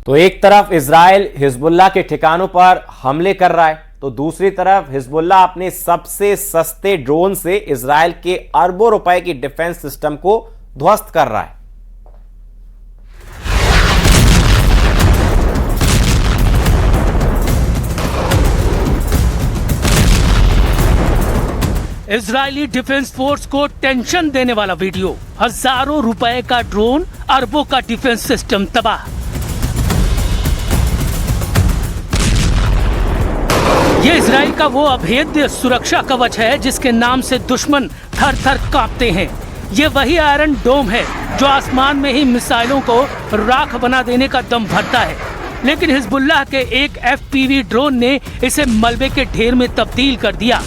तो एक तरफ इजराइल हिजबुल्लाह के ठिकानों पर हमले कर रहा है, तो दूसरी तरफ हिजबुल्लाह अपने सबसे सस्ते ड्रोन से इजराइल के अरबों रुपए की डिफेंस सिस्टम को ध्वस्त कर रहा है। इजरायली डिफेंस फोर्स को टेंशन देने वाला वीडियो, हजारों रुपए का ड्रोन, अरबों का डिफेंस सिस्टम तबाह। ये इजराइल का वो अभेद्य सुरक्षा कवच है जिसके नाम से दुश्मन थर थर कांपते हैं। ये वही आयरन डोम है जो आसमान में ही मिसाइलों को राख बना देने का दम भरता है, लेकिन हिजबुल्लाह के एक FPV ड्रोन ने इसे मलबे के ढेर में तब्दील कर दिया।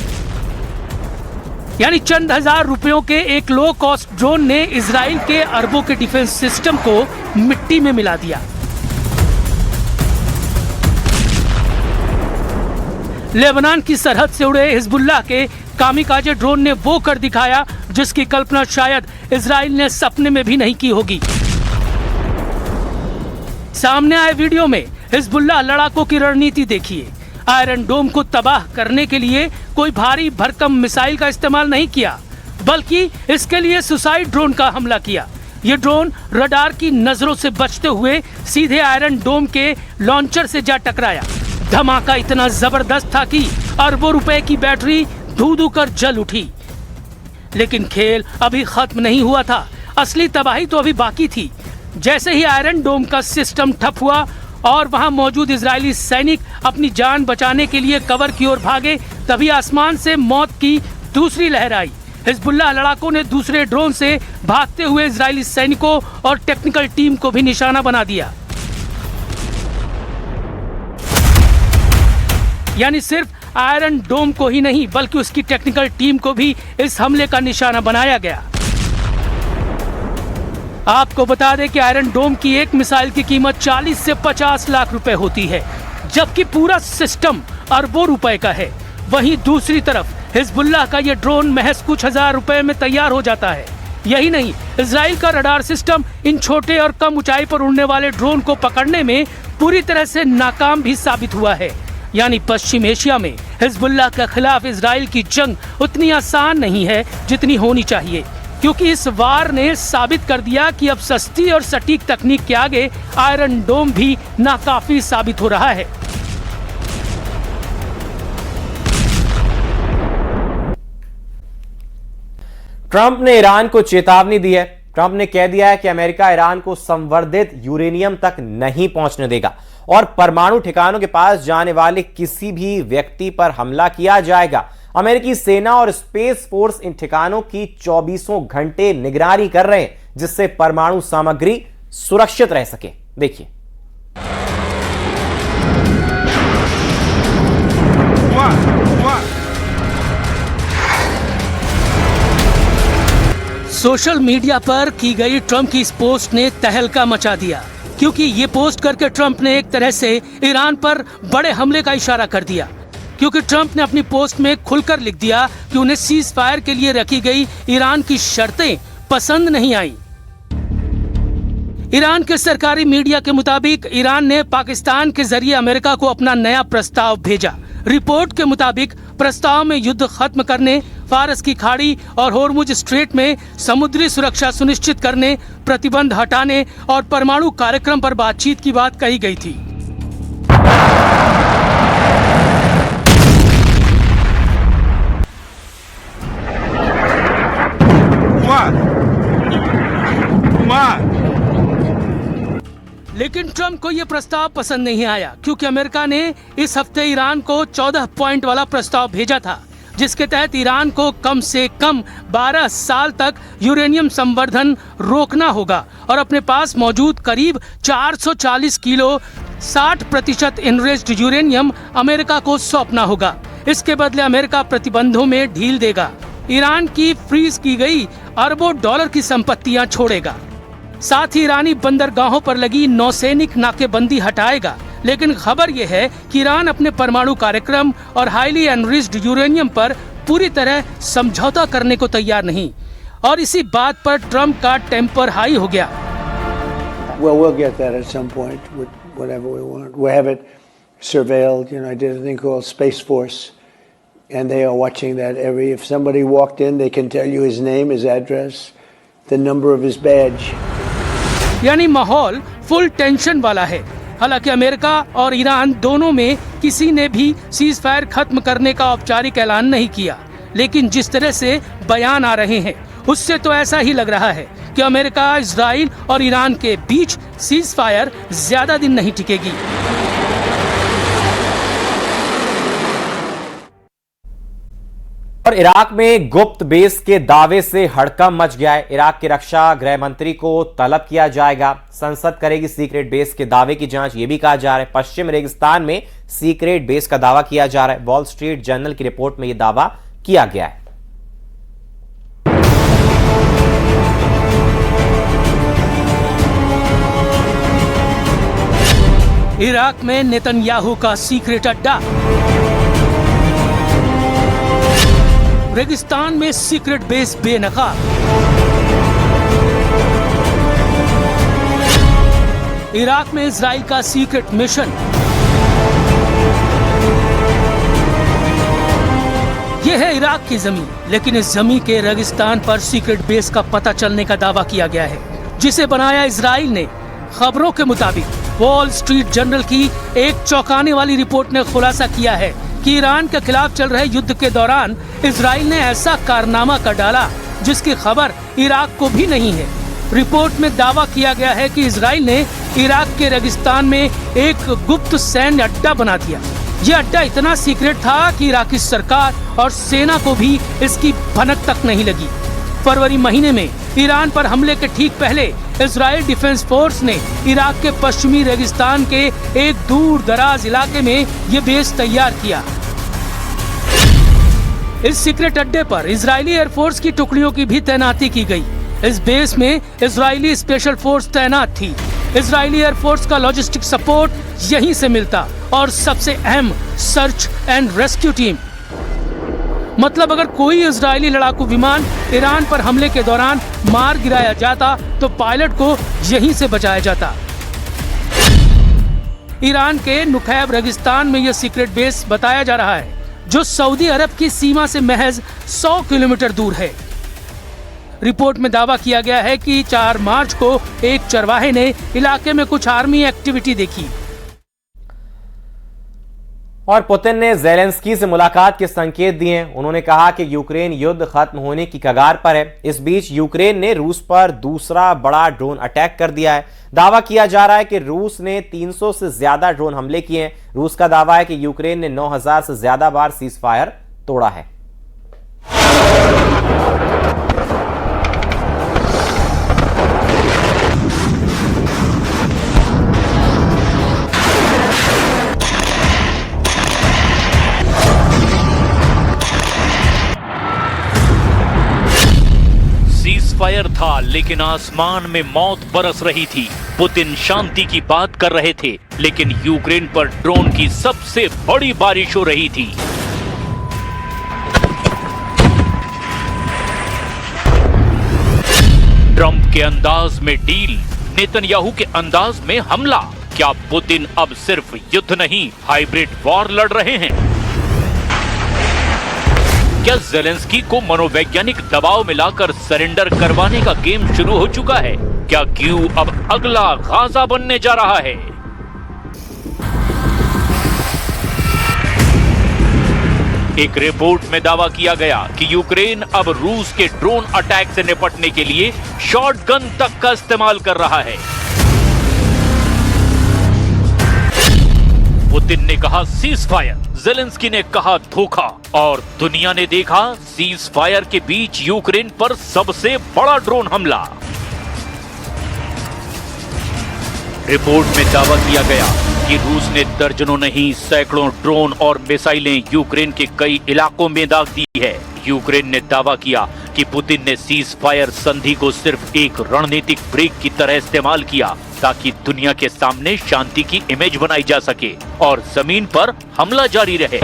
यानी चंद हजार रुपयों के एक लो कॉस्ट ड्रोन ने इजराइल के अरबों के डिफेंस सिस्टम को मिट्टी में मिला दिया। लेबनान की सरहद से उड़े हिजबुल्लाह के कामिकाजे ड्रोन ने वो कर दिखाया जिसकी कल्पना शायद इजराइल ने सपने में भी नहीं की होगी। सामने आए वीडियो में हिजबुल्लाह लड़ाकों की रणनीति देखिए। आयरन डोम को तबाह करने के लिए कोई भारी भरकम मिसाइल का इस्तेमाल नहीं किया, बल्कि इसके लिए सुसाइड ड्रोन का हमला किया। ये ड्रोन रडार की नजरों से बचते हुए सीधे आयरन डोम के लॉन्चर से जा टकराया। धमाका इतना जबरदस्त था कि अरबों रुपए की बैटरी धू धू कर जल उठी। लेकिन खेल अभी खत्म नहीं हुआ था, असली तबाही तो अभी बाकी थी। जैसे ही आयरन डोम का सिस्टम ठप हुआ और वहां मौजूद इजरायली सैनिक अपनी जान बचाने के लिए कवर की ओर भागे, तभी आसमान से मौत की दूसरी लहर आई। हिजबुल्लाह लड़ाकों ने दूसरे ड्रोन से भागते हुए इजरायली सैनिकों और टेक्निकल टीम को भी निशाना बना दिया। यानी सिर्फ आयरन डोम को ही नहीं बल्कि उसकी टेक्निकल टीम को भी इस हमले का निशाना बनाया गया। आपको बता दें कि आयरन डोम की एक मिसाइल की कीमत 40 से 50 लाख रुपए होती है, जबकि पूरा सिस्टम अरबों रुपए का है। वहीं दूसरी तरफ हिजबुल्लाह का ये ड्रोन महज कुछ हजार रुपए में तैयार हो जाता है। यही नहीं, इजराइल का रडार सिस्टम इन छोटे और कम ऊंचाई पर उड़ने वाले ड्रोन को पकड़ने में पूरी तरह से नाकाम भी साबित हुआ है। यानी पश्चिम एशिया में हिजबुल्लाह के खिलाफ इजराइल की जंग उतनी आसान नहीं है जितनी होनी चाहिए, क्योंकि इस वार ने साबित कर दिया कि अब सस्ती और सटीक तकनीक के आगे आयरन डोम भी नाकाफी साबित हो रहा है। ट्रंप ने ईरान को चेतावनी दी है। ट्रंप ने कह दिया है कि अमेरिका ईरान को संवर्धित यूरेनियम तक नहीं पहुंचने देगा और परमाणु ठिकानों के पास जाने वाले किसी भी व्यक्ति पर हमला किया जाएगा। अमेरिकी सेना और स्पेस फोर्स इन ठिकानों की 24 घंटे निगरानी कर रहे हैं, जिससे परमाणु सामग्री सुरक्षित रह सके। देखिए। सोशल मीडिया पर की गई ट्रंप की इस पोस्ट ने तहलका मचा दिया, क्योंकि ये पोस्ट करके ट्रंप ने एक तरह से ईरान पर बड़े हमले का इशारा कर दिया। क्योंकि ट्रंप ने अपनी पोस्ट में खुलकर लिख दिया कि उन्हें सीज फायर के लिए रखी गई ईरान की शर्तें पसंद नहीं आई। ईरान के सरकारी मीडिया के मुताबिक ईरान ने पाकिस्तान के जरिए अमेरिका को अपना नया प्रस्ताव भेजा। रिपोर्ट के मुताबिक प्रस्ताव में युद्ध खत्म करने, फारस की खाड़ी और होर्मुज स्ट्रेट में समुद्री सुरक्षा सुनिश्चित करने, प्रतिबंध हटाने और परमाणु कार्यक्रम पर बातचीत की बात कही गई थी। लेकिन ट्रंप को यह प्रस्ताव पसंद नहीं आया, क्योंकि अमेरिका ने इस हफ्ते ईरान को 14 पॉइंट वाला प्रस्ताव भेजा था, जिसके तहत ईरान को कम से कम 12 साल तक यूरेनियम संवर्धन रोकना होगा और अपने पास मौजूद करीब 440 किलो 60% एनरिच्ड यूरेनियम अमेरिका को सौंपना होगा। इसके बदले अमेरिका प्रतिबंधों में ढील देगा, ईरान की फ्रीज की गई अरबों डॉलर की संपत्तियां छोड़ेगा, साथ ही ईरानी बंदरगाहों पर लगी नौसैनिक नाकेबंदी हटाएगा। लेकिन खबर यह है कि ईरान अपने परमाणु कार्यक्रम और हाईली एनरिच्ड यूरेनियम पर पूरी तरह समझौता करने को तैयार नहीं, और इसी बात पर ट्रंप का टेम्पर हाई हो गया। Well, we'll get that at some point. whatever we want. We have it surveilled. I did a thing called Space Force, and they are watching that if somebody walked in, they can tell you his name, his address, the number of his badge. यानी माहौल full tension वाला है। हालांकि America और Iran दोनों में किसी ने भी सीज फायर खत्म करने का औपचारिक ऐलान नहीं किया, लेकिन जिस तरह से बयान आ रहे हैं उससे तो ऐसा ही लग रहा है कि अमेरिका, इजराइल और ईरान के बीच सीज फायर ज्यादा दिन नहीं टिकेगी। और इराक में गुप्त बेस के दावे से हड़कंप मच गया है। इराक के रक्षा गृह मंत्री को तलब किया जाएगा। संसद करेगी सीक्रेट बेस के दावे की जांच, यह भी कहा जा रहा है। पश्चिम रेगिस्तान में सीक्रेट बेस का दावा किया जा रहा है। वॉल स्ट्रीट जर्नल की रिपोर्ट में यह दावा किया गया है। इराक में नेतन्याहू का सीक्रेट अड्डा, रेगिस्तान में सीक्रेट बेस बेनकाब, इराक में इजराइल का सीक्रेट मिशन। यह है इराक की जमीन, लेकिन इस जमीन के रेगिस्तान पर सीक्रेट बेस का पता चलने का दावा किया गया है, जिसे बनाया इजराइल ने। खबरों के मुताबिक वॉल स्ट्रीट जर्नल की एक चौंकाने वाली रिपोर्ट ने खुलासा किया है कि ईरान के खिलाफ चल रहे युद्ध के दौरान इजराइल ने ऐसा कारनामा कर डाला जिसकी खबर इराक को भी नहीं है। रिपोर्ट में दावा किया गया है कि इजराइल ने इराक के रेगिस्तान में एक गुप्त सैन्य अड्डा बना दिया। यह अड्डा इतना सीक्रेट था कि इराकी सरकार और सेना को भी इसकी भनक तक नहीं लगी। फरवरी महीने में ईरान पर हमले के ठीक पहले इजराइल डिफेंस फोर्स ने इराक के पश्चिमी रेगिस्तान के एक दूर दराज इलाके में यह बेस तैयार किया। इस सीक्रेट अड्डे पर इजरायली एयरफोर्स की टुकड़ियों की भी तैनाती की गई। इस बेस में इजरायली स्पेशल फोर्स तैनात थी। इजरायली एयरफोर्स का लॉजिस्टिक सपोर्ट यहीं से मिलता और सबसे अहम सर्च एंड रेस्क्यू टीम। मतलब अगर कोई इजरायली लड़ाकू विमान ईरान पर हमले के दौरान मार गिराया जाता तो पायलट को यहीं से बचाया जाता। ईरान के नुखैब रेगिस्तान में यह सीक्रेट बेस बताया जा रहा है, जो सऊदी अरब की सीमा से महज 100 किलोमीटर दूर है। रिपोर्ट में दावा किया गया है कि 4 मार्च को एक चरवाहे ने इलाके में कुछ आर्मी एक्टिविटी देखी। और पुतिन ने ज़ेलेंस्की से मुलाकात के संकेत दिए हैं। उन्होंने कहा कि यूक्रेन युद्ध खत्म होने की कगार पर है। इस बीच यूक्रेन ने रूस पर दूसरा बड़ा ड्रोन अटैक कर दिया है। दावा किया जा रहा है कि रूस ने 300 से ज्यादा ड्रोन हमले किए हैं। रूस का दावा है कि यूक्रेन ने 9000 से ज्यादा बार सीज फायर तोड़ा है। फायर था, लेकिन आसमान में मौत बरस रही थी। पुतिन शांति की बात कर रहे थे, लेकिन यूक्रेन पर ड्रोन की सबसे बड़ी बारिश हो रही थी। ट्रंप के अंदाज में डील, नेतन्याहू के अंदाज में हमला। क्या पुतिन अब सिर्फ युद्ध नहीं, हाइब्रिड वॉर लड़ रहे हैं? क्या ज़ेलेंस्की को मनोवैज्ञानिक दबाव मिलाकर सरेंडर करवाने का गेम शुरू हो चुका है? क्या कीव अब अगला गाजा बनने जा रहा है? एक रिपोर्ट में दावा किया गया कि यूक्रेन अब रूस के ड्रोन अटैक से निपटने के लिए शॉटगन तक का इस्तेमाल कर रहा है। पुतिन ने कहा सीज फायर, ज़ेलेंस्की ने कहा धोखा, और दुनिया ने देखा सीज फायर के बीच यूक्रेन पर सबसे बड़ा ड्रोन हमला। रिपोर्ट में दावा किया गया कि रूस ने दर्जनों नहीं सैकड़ों ड्रोन और मिसाइलें यूक्रेन के कई इलाकों में दाग दी है। यूक्रेन ने दावा किया कि पुतिन ने सीज फायर संधि को सिर्फ एक रणनीतिक ब्रेक की तरह इस्तेमाल किया, ताकि दुनिया के सामने शांति की इमेज बनाई जा सके और जमीन पर हमला जारी रहे।